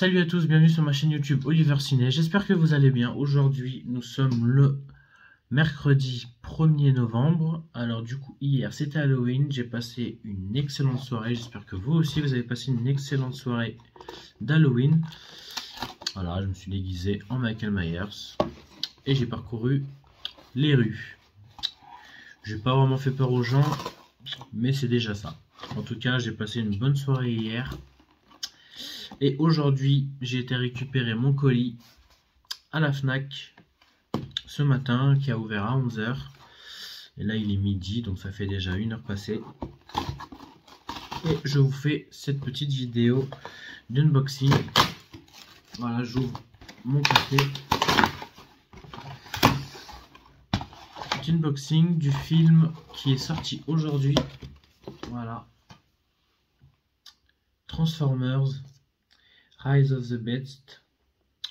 Salut à tous, bienvenue sur ma chaîne YouTube Oliver Ciné, j'espère que vous allez bien. Aujourd'hui nous sommes le mercredi 1er novembre. Alors du coup hier c'était Halloween, j'ai passé une excellente soirée, j'espère que vous aussi vous avez passé une excellente soirée d'Halloween. Voilà, je me suis déguisé en Michael Myers et j'ai parcouru les rues. J'ai pas vraiment fait peur aux gens, mais c'est déjà ça. En tout cas j'ai passé une bonne soirée hier. Et aujourd'hui, j'ai été récupérer mon colis à la Fnac ce matin, qui a ouvert à 11 h. Et là, il est midi, donc ça fait déjà 1 heure passée. Et je vous fais cette petite vidéo d'unboxing. Voilà, j'ouvre mon paquet. Petit unboxing du film qui est sorti aujourd'hui. Voilà. Transformers. Rise of the Beast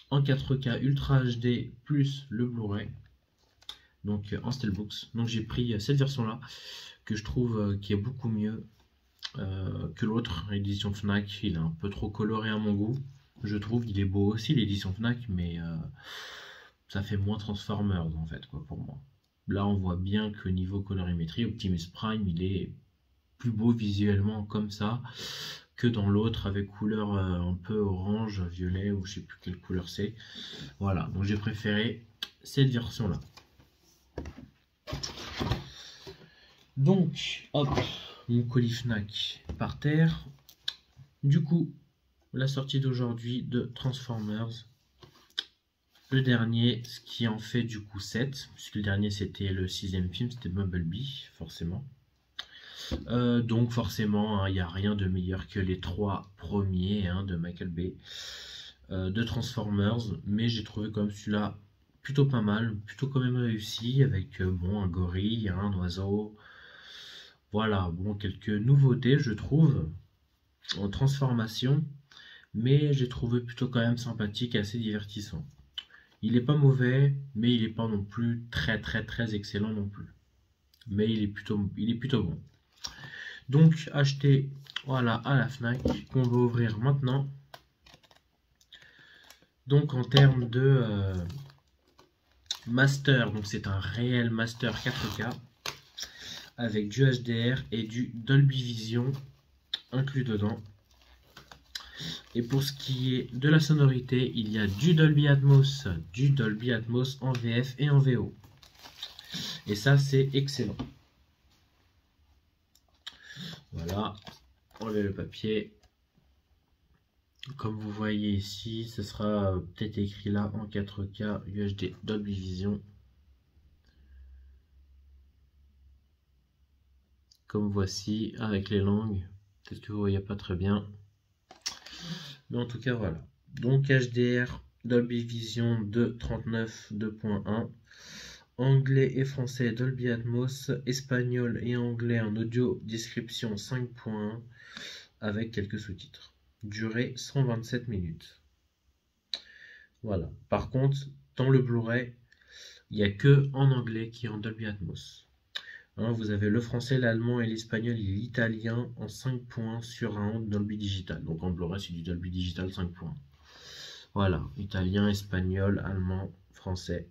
en 4K Ultra HD plus le Blu-ray, donc en Steelbooks. Donc j'ai pris cette version là que je trouve qui est beaucoup mieux que l'autre édition Fnac. Il est un peu trop coloré à mon goût, je trouve. Il est beau aussi l'édition Fnac, mais ça fait moins Transformers en fait quoi pour moi. Là on voit bien que niveau colorimétrie Optimus Prime il est plus beau visuellement comme ça que dans l'autre avec couleur un peu orange, violet ou je sais plus quelle couleur c'est. Voilà, donc j'ai préféré cette version là. Donc hop, mon colis Fnac par terre. Du coup, la sortie d'aujourd'hui de Transformers, le dernier, ce qui en fait du coup 7, puisque le dernier c'était le 6e film, c'était Bumblebee forcément. Donc forcément, il n'y a rien de meilleur que les 3 premiers de Michael Bay de Transformers, mais j'ai trouvé quand même celui-là plutôt pas mal, plutôt quand même réussi, avec bon, un gorille, un oiseau, voilà, bon, quelques nouveautés je trouve en transformation, mais j'ai trouvé plutôt quand même sympathique et assez divertissant. Il n'est pas mauvais, mais il n'est pas non plus très excellent non plus, mais il est plutôt bon. Donc acheté voilà à la Fnac, qu'on va ouvrir maintenant. Donc en termes de master, donc c'est un réel master 4K avec du HDR et du Dolby Vision inclus dedans. Et pour ce qui est de la sonorité, il y a du Dolby Atmos en VF et en VO. Et ça c'est excellent. Voilà, enlever le papier. Comme vous voyez ici, ce sera peut-être écrit là en 4K UHD Dolby Vision. Comme voici, avec les langues. Peut-être que vous voyez pas très bien. Mais en tout cas, voilà. Donc HDR Dolby Vision de 39 2.1. Anglais et français Dolby Atmos, espagnol et anglais en audio description 5.1 avec quelques sous-titres. Durée 127 minutes. Voilà. Par contre, dans le Blu-ray, il n'y a que en anglais qui est en Dolby Atmos. Vous avez le français, l'allemand et l'espagnol et l'italien en 5 points sur un Dolby Digital. Donc en Blu-ray, c'est du Dolby Digital 5 points. Voilà. Italien, espagnol, allemand, français.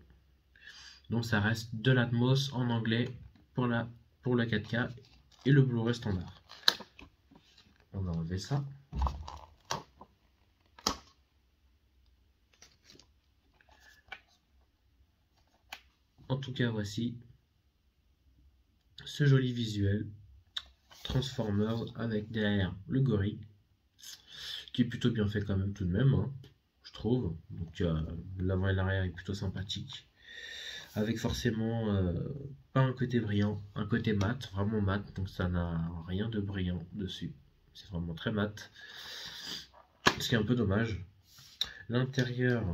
Donc ça reste de l'Atmos en anglais pour le 4K et le Blu-ray standard. On va enlever ça. En tout cas, voici ce joli visuel Transformers avec derrière le gorille qui est plutôt bien fait quand même tout de même, je trouve. Donc l'avant et l'arrière est plutôt sympathique. Avec forcément pas un côté brillant, un côté mat, vraiment mat, donc ça n'a rien de brillant dessus. C'est vraiment très mat. Ce qui est un peu dommage. L'intérieur,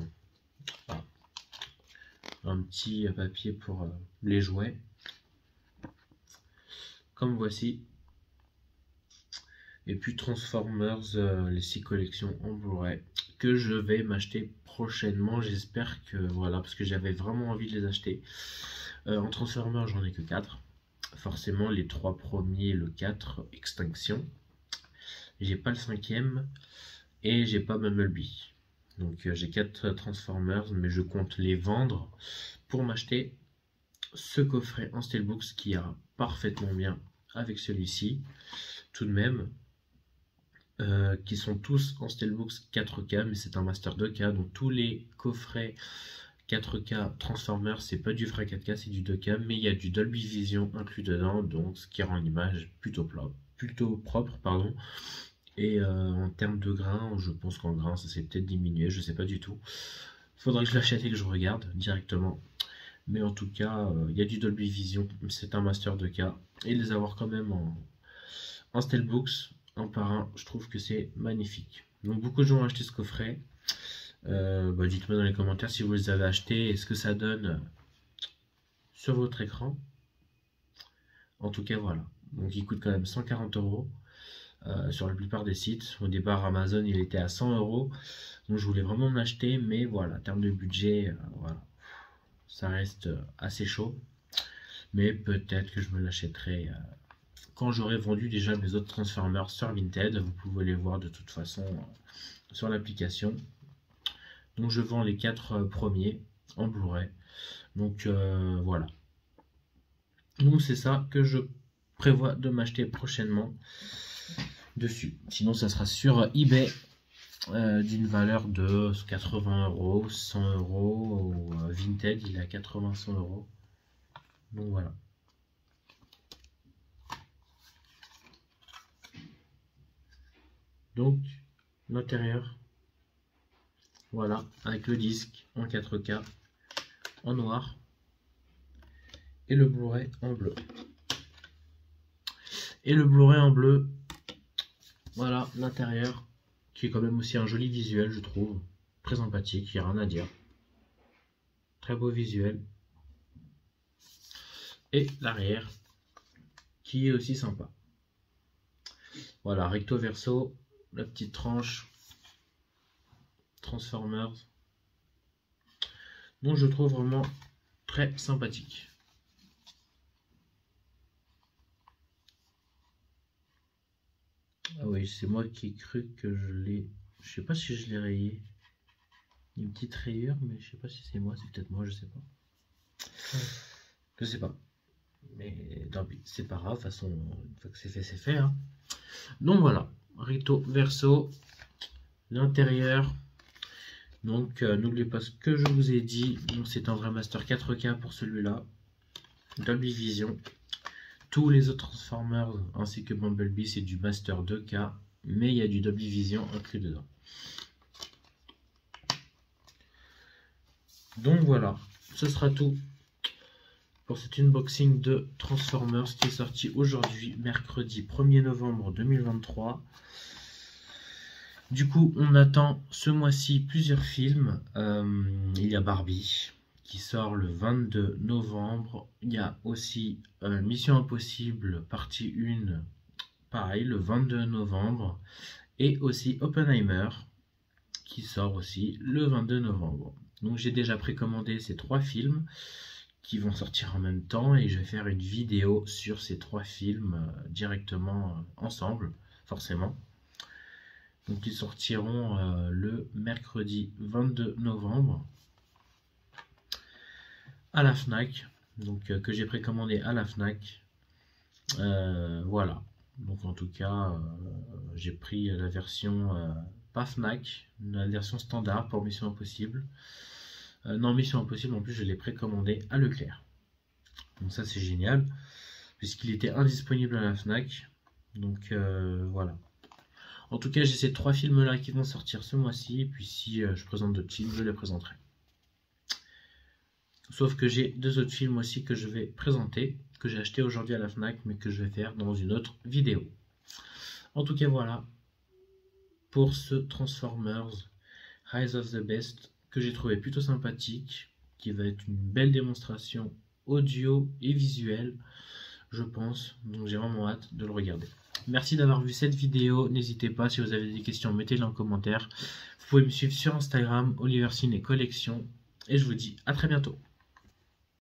un petit papier pour les jouets. Comme voici. Et puis Transformers, les 6 collections en Blu-ray que je vais m'acheter prochainement. J'espère que voilà, parce que j'avais vraiment envie de les acheter. En Transformers, j'en ai que 4. Forcément, les 3 premiers, le 4, Extinction. J'ai pas le 5e et j'ai pas Bumblebee. Donc j'ai 4 Transformers, mais je compte les vendre pour m'acheter ce coffret en Steelbooks qui ira parfaitement bien avec celui-ci. Tout de même, qui sont tous en Steelbooks 4K, mais c'est un Master 2K, donc tous les coffrets 4K Transformers, c'est pas du vrai 4K, c'est du 2K, mais il y a du Dolby Vision inclus dedans, donc ce qui rend l'image plutôt propre, pardon. Et en termes de grains, je pense qu'en grains, ça s'est peut-être diminué, je sais pas du tout. Faudrait que je l'achète et que je regarde directement. Mais en tout cas, il y a du Dolby Vision, c'est un Master 2K. Et les avoir quand même en Steelbooks, un par un, je trouve que c'est magnifique. Donc beaucoup de gens ont acheté ce coffret. Dites-moi dans les commentaires si vous les avez achetés et ce que ça donne sur votre écran. En tout cas, voilà. Donc il coûte quand même 140 € sur la plupart des sites. Au départ, Amazon, il était à 100 €. Donc je voulais vraiment m'acheter, mais voilà, en termes de budget, voilà, ça reste assez chaud. Mais peut-être que je me l'achèterai quand j'aurai vendu déjà mes autres Transformers sur Vinted. Vous pouvez les voir de toute façon sur l'application. Donc je vends les 4 premiers en Blu-ray. Donc voilà. Donc c'est ça que je prévois de m'acheter prochainement dessus. Sinon ça sera sur eBay d'une valeur de 80 €, 100 €. Vinted il est à 80-100 €. Donc voilà. Donc l'intérieur, voilà, avec le disque en 4K en noir et le Blu-ray en bleu. Et le Blu-ray en bleu, voilà l'intérieur qui est quand même aussi un joli visuel, je trouve, très sympathique, il n'y a rien à dire. Très beau visuel. Et l'arrière qui est aussi sympa. Voilà, recto verso, la petite tranche Transformers. Donc je trouve vraiment très sympathique. Ah oui, c'est moi qui ai cru que je l'ai... Je sais pas si je l'ai rayé. Une petite rayure, mais je sais pas si c'est moi, c'est peut-être moi, je sais pas. Je sais pas. Mais tant pis, c'est pas grave, de toute façon, une fois que c'est fait, hein. Donc voilà, recto verso, l'intérieur. Donc n'oubliez pas ce que je vous ai dit. Donc c'est un vrai Master 4K pour celui-là. Dolby Vision. Tous les autres Transformers ainsi que Bumblebee c'est du Master 2K, mais il y a du Dolby Vision inclus dedans. Donc voilà, ce sera tout pour cet unboxing de Transformers qui est sorti aujourd'hui, mercredi 1er novembre 2023. Du coup, on attend ce mois-ci plusieurs films. Il y a Barbie qui sort le 22 novembre. Il y a aussi Mission Impossible partie 1, pareil, le 22 novembre. Et aussi Oppenheimer qui sort aussi le 22 novembre. Donc j'ai déjà précommandé ces 3 films qui vont sortir en même temps et je vais faire une vidéo sur ces 3 films directement ensemble, forcément. Donc ils sortiront le mercredi 22 novembre à la Fnac, donc que j'ai précommandé à la Fnac. Voilà, donc en tout cas j'ai pris la version pas Fnac, la version standard pour Mission Impossible. Non, Mission Impossible en plus je l'ai précommandé à Leclerc. Donc ça c'est génial, puisqu'il était indisponible à la Fnac. Donc voilà. En tout cas, j'ai ces 3 films-là qui vont sortir ce mois-ci. Et puis si je présente d'autres films, je les présenterai. Sauf que j'ai 2 autres films aussi que je vais présenter, que j'ai acheté aujourd'hui à la Fnac, mais que je vais faire dans une autre vidéo. En tout cas, voilà pour ce Transformers Rise of the Beast que j'ai trouvé plutôt sympathique, qui va être une belle démonstration audio et visuelle, je pense. Donc j'ai vraiment hâte de le regarder. Merci d'avoir vu cette vidéo. N'hésitez pas, si vous avez des questions, mettez-les en commentaire. Vous pouvez me suivre sur Instagram, Oliver Ciné Collection. Et je vous dis à très bientôt.